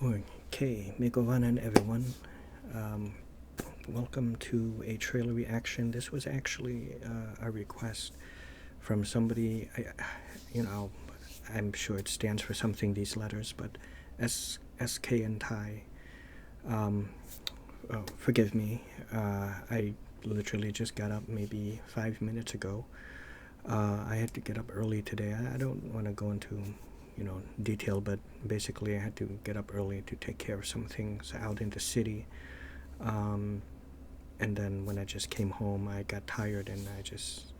Okay, Megovanen everyone. Um, Welcome to a trailer reaction. This was actually a request from somebody. You know, I'm sure it stands for something, these letters, but SK in Thai. Forgive me. I literally just got up maybe 5 minutes ago. I had to get up early today. I don't want to go into detail, but basically I had to get up early to take care of some things out in the city. And then when I just came home, I got tired and I just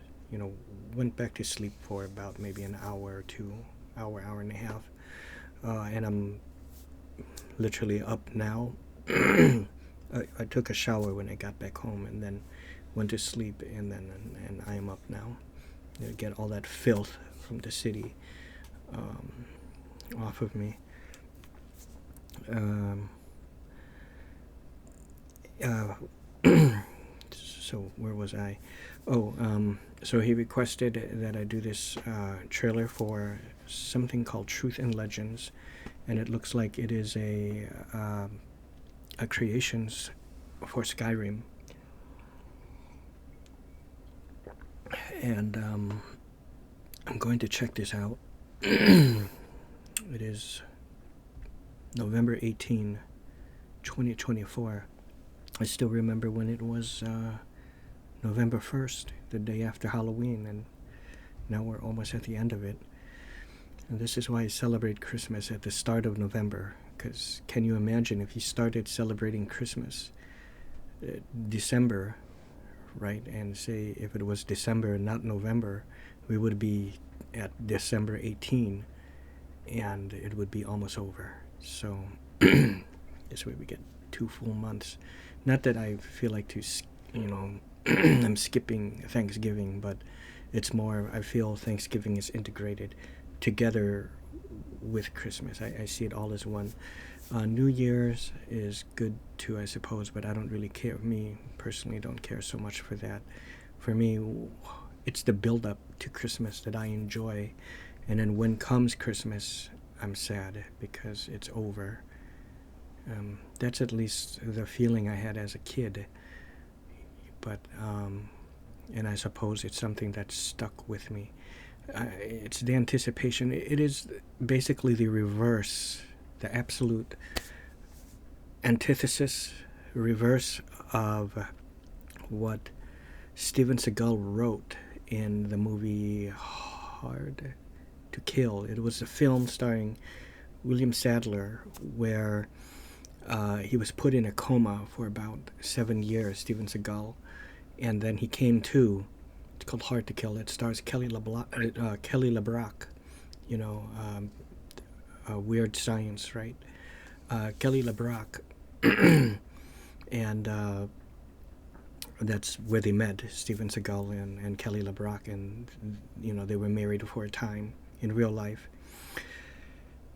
went back to sleep for about maybe an hour or two, hour and a half. And I'm literally up now. I took a shower when I got back home and then went to sleep, and I am up now. Get all that filth from the city off of me. So where was I? So he requested that I do this trailer for something called Truth and Legends, and it looks like it is a creations for Skyrim. And I'm going to check this out. It is November 18, 2024. I still remember when it was November 1st, the day after Halloween, and now we're almost at the end of it. And this is why I celebrate Christmas at the start of November, because can you imagine if you started celebrating Christmas December, right, and say if it was December, not November, we would be at December 18, and it would be almost over. So this way we get 2 full months. Not that I feel like to, I'm skipping Thanksgiving, but it's more, I feel Thanksgiving is integrated together with Christmas. I see it all as one. New Year's is good too, I suppose, but I don't really care. Me personally don't care so much for that. For me, it's the build-up to Christmas that I enjoy, and then when comes Christmas, I'm sad because it's over. That's at least the feeling I had as a kid. But and I suppose it's something that's stuck with me. It's the anticipation. It is basically the reverse, the absolute antithesis, reverse of what Steven Seagal wrote in the movie Hard to Kill. It was a film starring William Sadler where he was put in a coma for about 7 years, Steven Seagal, and then he came to. It's called Hard to Kill. It stars Kelly LeBrock, Weird Science, right? Kelly LeBrock, and that's where they met, Steven Seagal and Kelly LeBrock, and they were married for a time in real life.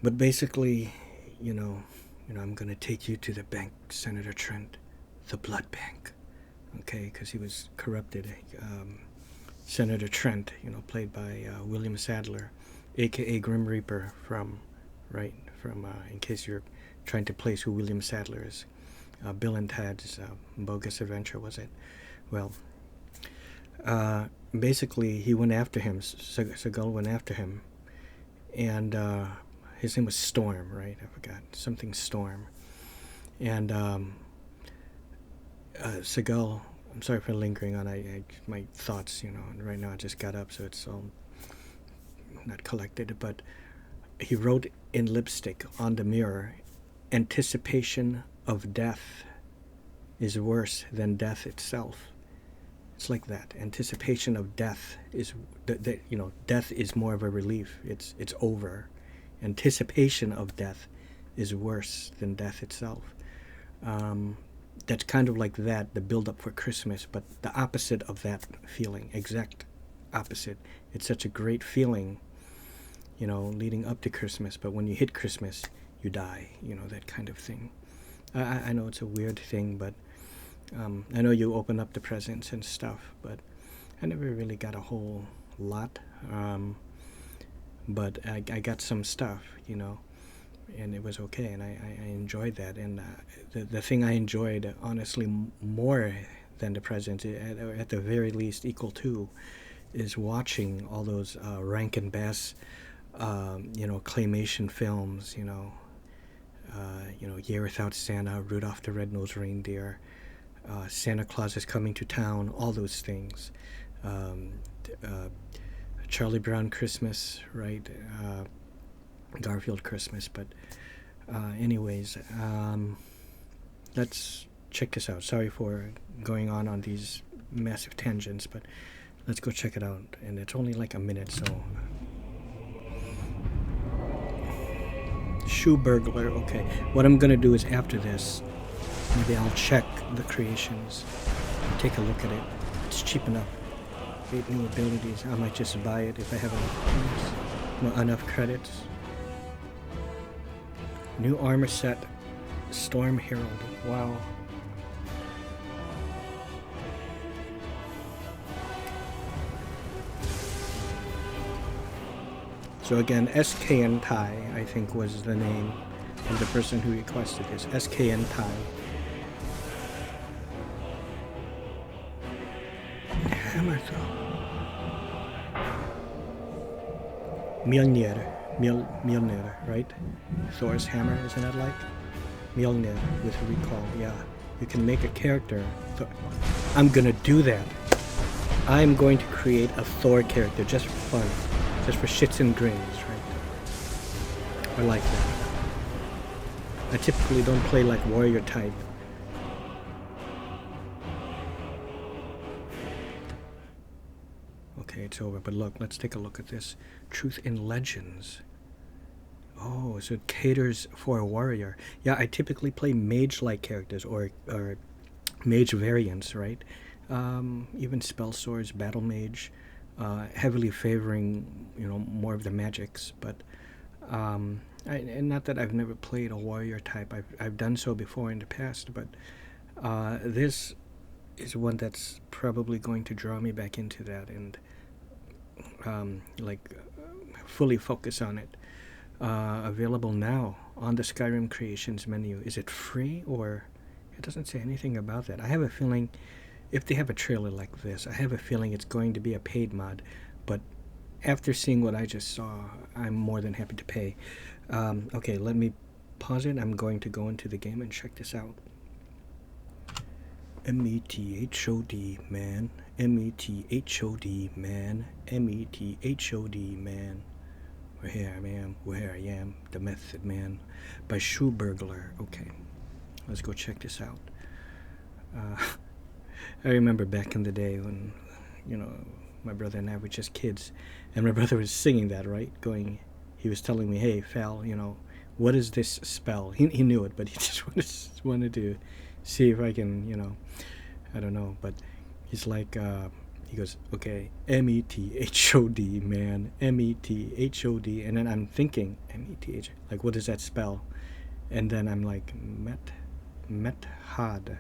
But basically, I'm gonna take you to the bank, Senator Trent, the blood bank, okay? Because he was corrupted. Senator Trent, played by William Sadler, aka Grim Reaper from, in case you're trying to place who William Sadler is. Bill and Ted's Bogus Adventure, was it? Well, basically he went after him, Seagal went after him, and his name was Storm, right? I forgot, something Storm. And Seagal, I'm sorry for lingering on my thoughts, and right now I just got up, so it's all not collected, but he wrote in lipstick on the mirror, anticipation of death is worse than death itself. It's like that. Anticipation of death is, death is more of a relief. It's over. Anticipation of death is worse than death itself. That's kind of like that, the build-up for Christmas, but the opposite of that feeling, exact opposite. It's such a great feeling, leading up to Christmas, but when you hit Christmas, you die, that kind of thing. I know it's a weird thing, but I know you open up the presents and stuff, but I never really got a whole lot. But I got some stuff, and it was okay, and I enjoyed that. And the thing I enjoyed, honestly, more than the present, at the very least equal to, is watching all those Rankin Bass, claymation films, Year Without Santa, Rudolph the Red-Nosed Reindeer, Santa Claus is Coming to Town, all those things. Charlie Brown Christmas, right? Garfield Christmas, but anyways, let's check this out. Sorry for going on these massive tangents, but let's go check it out. And it's only like a minute, so... Shoeburglar, okay. What I'm gonna do is after this, maybe I'll check the creations, take a look at it. It's cheap enough. 8 new abilities. I might just buy it if I have enough credits. New armor set, Storm Herald. Wow. So again, SKN Tai, I think was the name of the person who requested this. SKN Tai. Hammer throw. Mjolnir, right? Thor's hammer, isn't that like? Mjolnir with recall, yeah. You can make a character. I'm gonna do that. I'm going to create a Thor character just for fun. Just for shits and grins, right? I like that. I typically don't play like warrior type. Okay, it's over, but look, let's take a look at this. Truth in Legends. Oh, so it caters for a warrior. Yeah, I typically play mage-like characters or mage variants, right? Even spell swords, battle mage, heavily favoring, more of the magics. But and not that I've never played a warrior type. I've done so before in the past, but this is one that's probably going to draw me back into that and fully focus on it. Available now on the Skyrim Creations menu. Is it free, or it doesn't say anything about that? I have a feeling if they have a trailer like this, I have a feeling it's going to be a paid mod, but after seeing what I just saw, I'm more than happy to pay. Okay, let me pause it. I'm going to go into the game and check this out. METHOD, man. METHOD, man. METHOD, man. Where I am, the Method Man, by Shoeburglar. Okay, let's go check this out. I remember back in the day when, my brother and I were just kids, and my brother was singing that, right? He was telling me, hey, Fal, what is this spell? He knew it, but he just wanted to see if I can, I don't know, but he's like, he goes, okay, METHOD, man, METHOD, and then I'm thinking, METH, like, what does that spell? And then I'm like, Method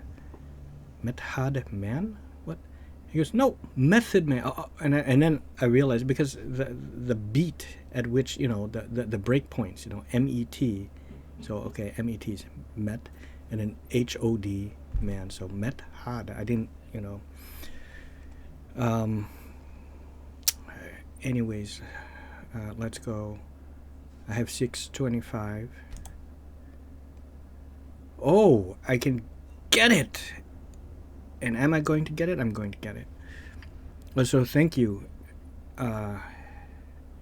Man? What? He goes, no, Method Man. And then I realized, because the beat at which, the break points, MET, so, okay, MET is Met, and then HOD, man, so Method. I didn't, anyways, let's go. I have 625. Oh, I can get it. And am I going to get it? I'm going to get it. So thank you,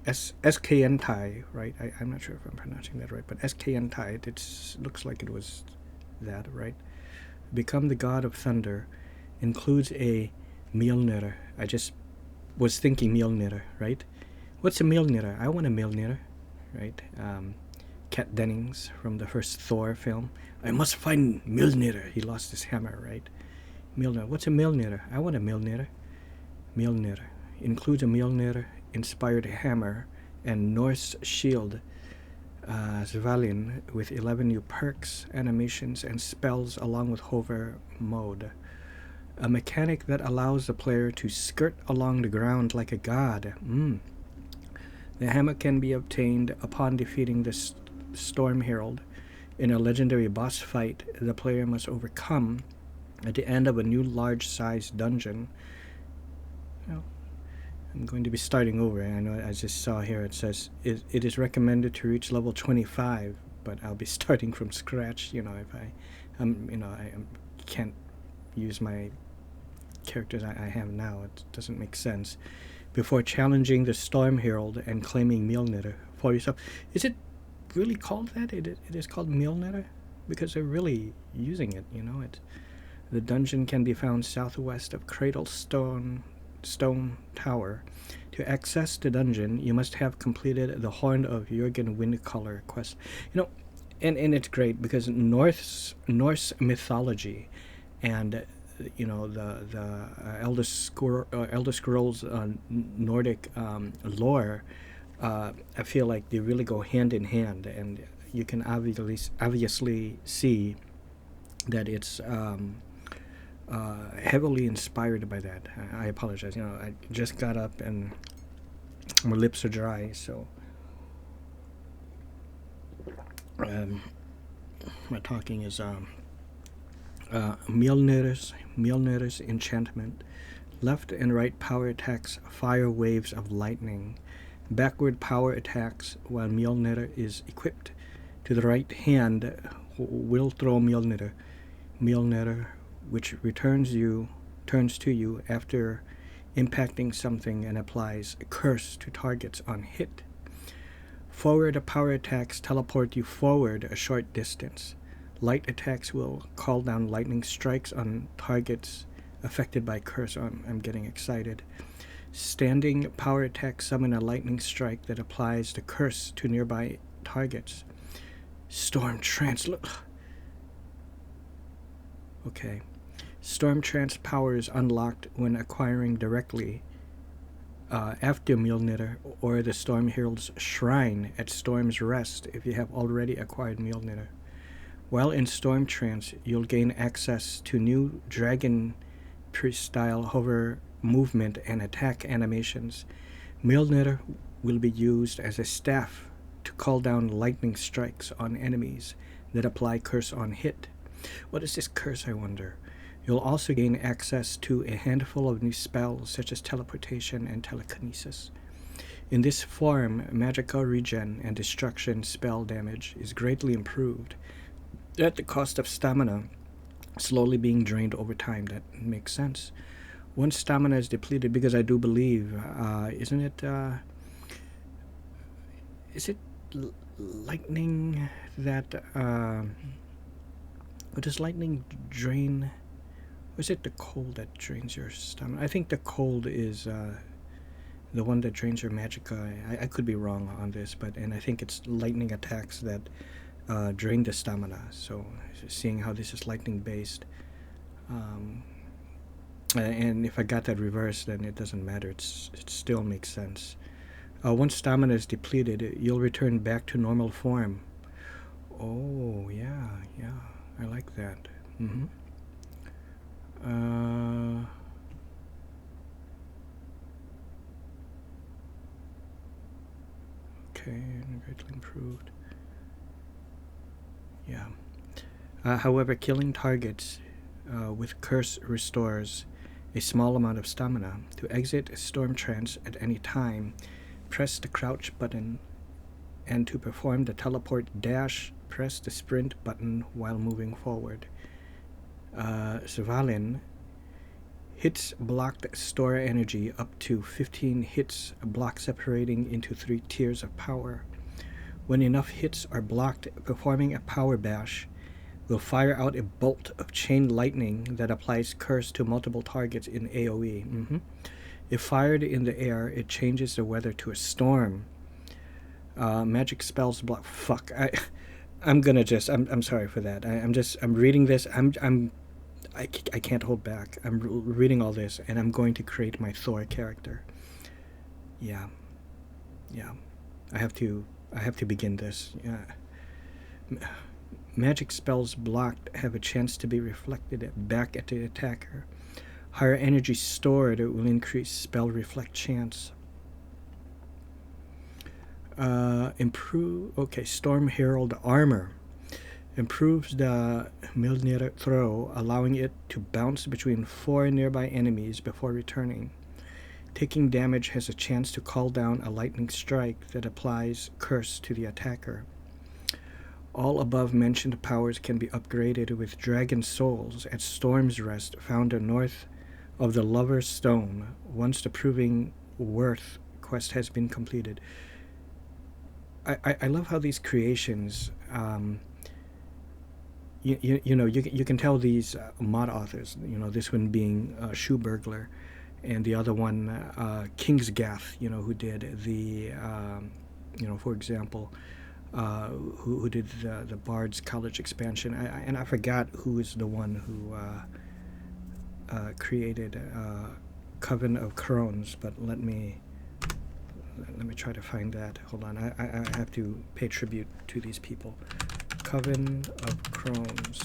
SKN Tai, right? I'm not sure if I'm pronouncing that right, but SKN Tai, it looks like it was that, right? Become the God of Thunder includes a Mjolnir. I just was thinking Mjolnir, right? What's a Mjolnir? I want a Mjolnir, right? Kat Dennings from the first Thor film. I must find Mjolnir. He lost his hammer, right? Mjolnir. What's a Mjolnir? I want a Mjolnir. Mjolnir includes a Mjolnir-inspired hammer and Norse shield, Svalin, with 11 new perks, animations, and spells, along with hover mode. A mechanic that allows the player to skirt along the ground like a god. The hammer can be obtained upon defeating the Storm Herald in a legendary boss fight the player must overcome at the end of a new large-sized dungeon. Well, I'm going to be starting over. I know I just saw here it says it is recommended to reach level 25, but I'll be starting from scratch. You know, if I can't use my characters I have now. It doesn't make sense. Before challenging the Storm Herald and claiming Mjolnir for yourself. Is it really called that? It is called Mjolnir? Because they're really using it, you know. The dungeon can be found southwest of Cradle Stone Tower. To access the dungeon, you must have completed the Horn of Jürgen Windcaller quest. You know, and it's great because Norse mythology and you know the Elder Scrolls Nordic lore, I feel like they really go hand in hand, and you can obviously see that it's heavily inspired by that. I apologize. You know, I just got up and my lips are dry, so my talking is Mjolnir's enchantment. Left and right power attacks fire waves of lightning. Backward power attacks while Mjolnir is equipped. To the right hand will throw Mjolnir, which turns to you after impacting something and applies a curse to targets on hit. Forward power attacks teleport you forward a short distance. Light attacks will call down lightning strikes on targets affected by curse. I'm getting excited. Standing power attacks summon a lightning strike that applies the curse to nearby targets. Storm Trance. Okay. Storm Trance power is unlocked when acquiring directly after Mjolnir or the Storm Herald's Shrine at Storm's Rest if you have already acquired Mjolnir. While in Storm Trance, you'll gain access to new Dragon Priest-style hover movement and attack animations. Mjolnir will be used as a staff to call down lightning strikes on enemies that apply curse on hit. What is this curse, I wonder? You'll also gain access to a handful of new spells such as teleportation and telekinesis. In this form, magical regen and destruction spell damage is greatly improved at the cost of stamina slowly being drained over time. That makes sense. Once stamina is depleted, because I do believe, isn't it, is it lightning that, what does lightning drain? Or is it the cold that drains your stamina? I think the cold is the one that drains your magicka. I could be wrong on this, and I think it's lightning attacks that drain the stamina. So seeing how this is lightning based, and if I got that reversed, then it doesn't matter. It still makes sense. Once stamina is depleted, you'll return back to normal form. Oh yeah, I like that. Okay, greatly improved. Yeah. However, killing targets with curse restores a small amount of stamina. To exit Storm Trance at any time, press the crouch button, and to perform the teleport dash, press the sprint button while moving forward. Svalin hits blocked store energy up to 15 hits, block separating into 3 tiers of power. When enough hits are blocked, performing a power bash will fire out a bolt of chain lightning that applies curse to multiple targets in AoE. If fired in the air, it changes the weather to a storm. Magic spells block. Fuck. I'm sorry for that. I'm reading this. I can't hold back. I'm reading all this, and I'm going to create my Thor character. Yeah. I have to begin this. Yeah. Magic spells blocked have a chance to be reflected back at the attacker. Higher energy stored will increase spell reflect chance. Storm Herald armor. Improves the Mjolnir throw, allowing it to bounce between 4 nearby enemies before returning. Taking damage has a chance to call down a lightning strike that applies curse to the attacker. All above-mentioned powers can be upgraded with Dragon Souls at Storm's Rest, found north of the Lover's Stone, once the Proving Worth quest has been completed. I love how these creations, you can tell these mod authors, this one being Shoeburglar, and the other one, Kingsgath, who did the, for example, who did the Bard's College expansion. And I forgot who is the one who created Coven of Crones, but let me try to find that. Hold on, I have to pay tribute to these people. Coven of Crones.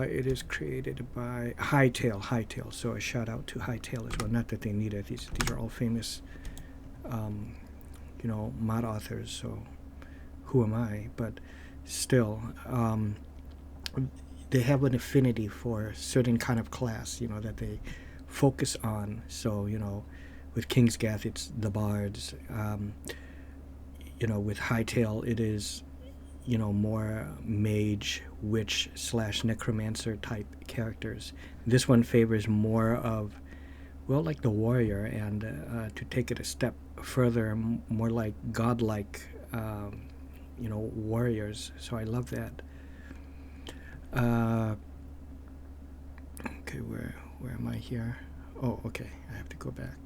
It is created by Hightail. So a shout out to Hightail as well. Not that they need it. These are all famous, mod authors. So who am I? But still, they have an affinity for a certain kind of class, that they focus on. So with Kingsgath, it's the bards. With Hightail, it is, more mage, witch / necromancer type characters. This one favors more of, like the warrior, and to take it a step further, more like godlike, warriors. So I love that. Okay, where am I here? Oh, okay, I have to go back.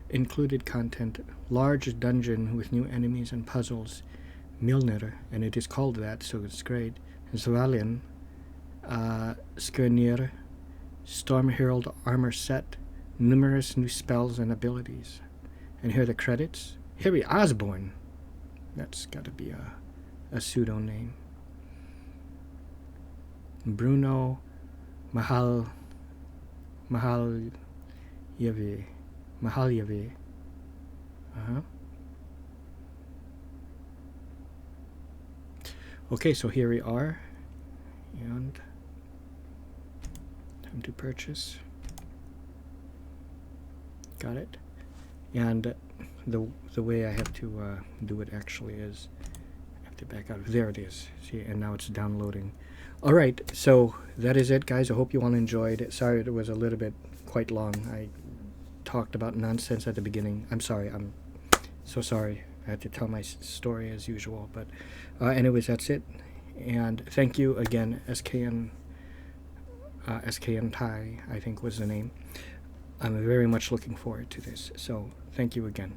Included content: large dungeon with new enemies and puzzles, Mjolnir, and it is called that, so it's great. Zvalian, Skirnir, Storm Herald armor set, numerous new spells and abilities. And here are the credits. Harry Osborne. That's got to be a pseudo name. Bruno Mahalyevi. Okay, so here we are, and time to purchase. Got it. And the way I have to do it actually is I have to back out. There it is. See, and now it's downloading. All right, so that is it, guys. I hope you all enjoyed it. Sorry it was a little bit quite long. I talked about nonsense at the beginning. I'm sorry. I'm so sorry. I had to tell my story as usual. But anyways, that's it. And thank you again, SKN Thai, I think was the name. I'm very much looking forward to this. So thank you again.